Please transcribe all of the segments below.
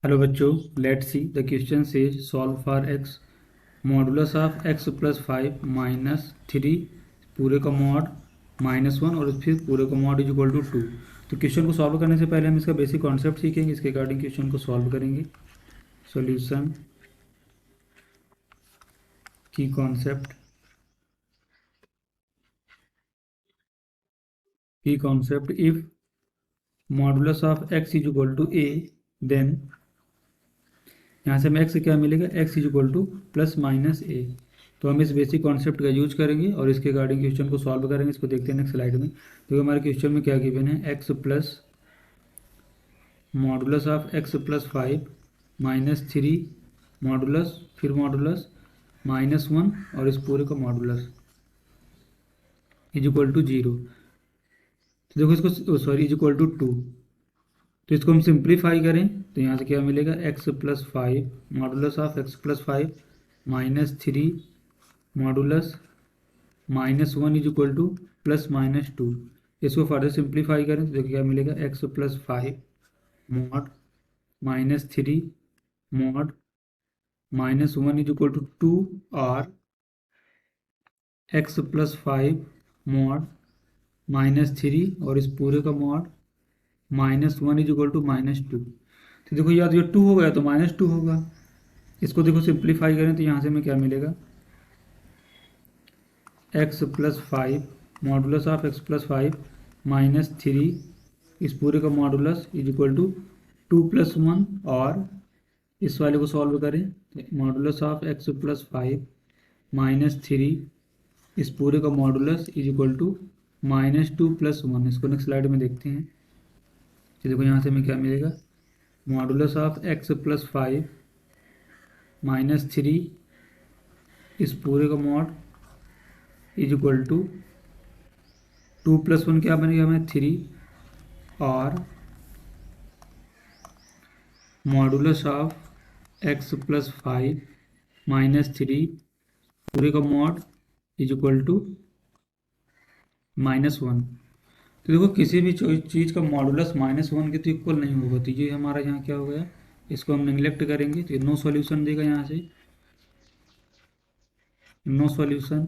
Hello बच्चों, let's see the question says solve for x modulus of x plus 5 - 3 पूरे का mod -1 और फिर पूरे का मॉड इज इक्वल टू 2। तो क्वेश्चन को सॉल्व करने से पहले हम इसका बेसिक कॉन्सेप्ट सीखेंगे, इसके अकॉर्डिंग क्वेश्चन को सॉल्व करेंगे। सॉल्यूशन की concept if modulus of X is equal to A, then यहाँ से हमें एक्स क्या मिलेगा, X is equal to plus minus A. तो हम इस बेसिक कॉन्सेप्ट का यूज करेंगे और इसके अकॉर्डिंग क्वेश्चन को सॉल्व करेंगे। इसको देखते हैं नेक्स्ट स्लाइड में। तो हमारे क्वेश्चन में क्या गिवन है, x plus modulus of x plus 5 - 3 modulus फिर मॉडुलस -1 और इस पूरे का मॉडुलस इज इक्वल टू 0। तो देखो इसको सॉरी इज इक्वल टू 2। तो इसको हम सिंप्लीफाई करें तो यहाँ से क्या मिलेगा, x plus 5 modulus of x plus 5 - 3 modulus -1 is equal to plus -2। इसको फर्दर सिंप्लीफाई करें तो देखिए क्या मिलेगा, x plus 5 mod -3 mod -1 is equal to 2 और एक्स प्लस 5 मॉड -3 और इस पूरे का मॉड -1 इज इक्वल टू -2। तो देखो यार, ये 2 हो गया तो -2 होगा। इसको देखो सिंप्लीफाई करें तो यहाँ से हमें क्या मिलेगा, x plus 5 modulus of x plus 5 - 3 इस पूरे का मॉडुलस इज इक्वल टू 2 + 1 और इस वाले को सॉल्व करें मॉडुलस ऑफ एक्स प्लस 5 - 3 इस पूरे का मॉडुलस इज इक्वल टू -2 + 1। इसको नेक्स्ट स्लाइड में देखते हैं। तो देखो यहाँ से हमें क्या मिलेगा, मॉडुलस ऑफ एक्स प्लस 5 - 3 इस पूरे का मॉड इज इक्वल टू 2 + 1 क्या बनेगा हमें 3 और मॉडुलस ऑफ एक्स प्लस 5 - 3 पूरे का मॉड इज इक्वल टू -1। तो देखो किसी भी चीज़ का मॉडुलस -1 के तो इक्वल नहीं होगा, तो ये हमारा यहाँ क्या हो गया, इसको हम निगलेक्ट करेंगे तो नो सॉल्यूशन देगा यहाँ से, नो सॉल्यूशन।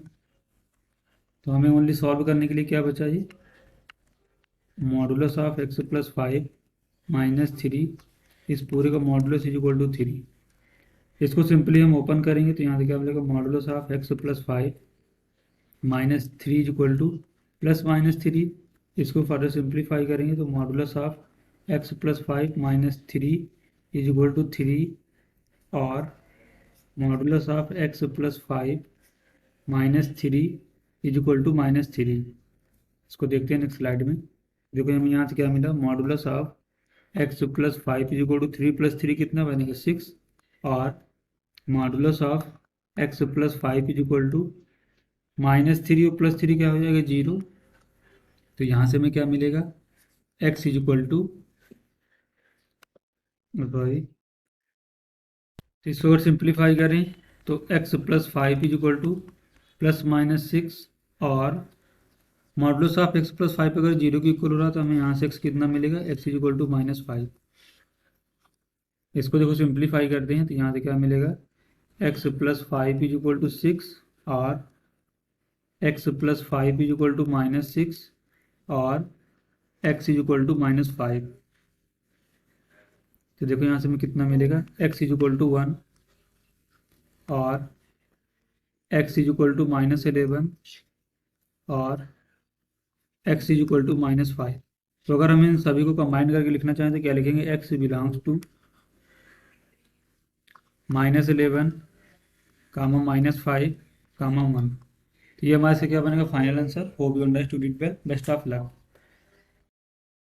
तो हमें ओनली सॉल्व करने के लिए क्या बचा, ये मॉडुलस ऑफ एक्स प्लस 5 - 3 इस पूरे का मॉडुलस इज इक्वल टू 3। इसको सिंपली हम ओपन करेंगे तो यहाँ से क्या मिलेगा, modulus of x plus 5 - 3 is equal to plus -3। इसको फर्दर सिंप्लीफाई करेंगे तो modulus of x plus 5 - 3 is equal to 3 और modulus of x plus 5 - 3 is equal to -3। इसको देखते हैं नेक्स्ट स्लाइड में। देखो हमें यहाँ से क्या मिला, modulus of x plus 5 is equal to 3 + 3 कितना बनेगा 6 और modulus of x plus 5 is equal to -3 और +3 क्या हो जाएगा 0। तो यहाँ से हमें क्या मिलेगा, x is equal to sorry, तो इसको अगर सिंप्लीफाई करें तो x plus 5 is equal to +-6 और मॉडुलस ऑफ x प्लस 5 अगर 0 के इक्वल हो रहा तो हमें यहाँ से x कितना मिलेगा, x इज इक्वल टू -5। इसको देखो सिंप्लीफाई करते हैं तो यहाँ से क्या मिलेगा, x plus 5 is equal to 6 और x plus 5 is equal to -6 और x इज इक्वल टू -5। तो देखो यहाँ से हमें कितना मिलेगा, x इज इक्वल टू 1 और x इज इक्वल टू -11 और x इज इक्वल टू -5। तो अगर हम इन सभी को कंबाइन करके लिखना चाहें तो क्या लिखेंगे, x बिलोंग्स टू -11 -5 1। तो ये हमारे से क्या बनेगा final answer. Hope you understood it well, best of luck.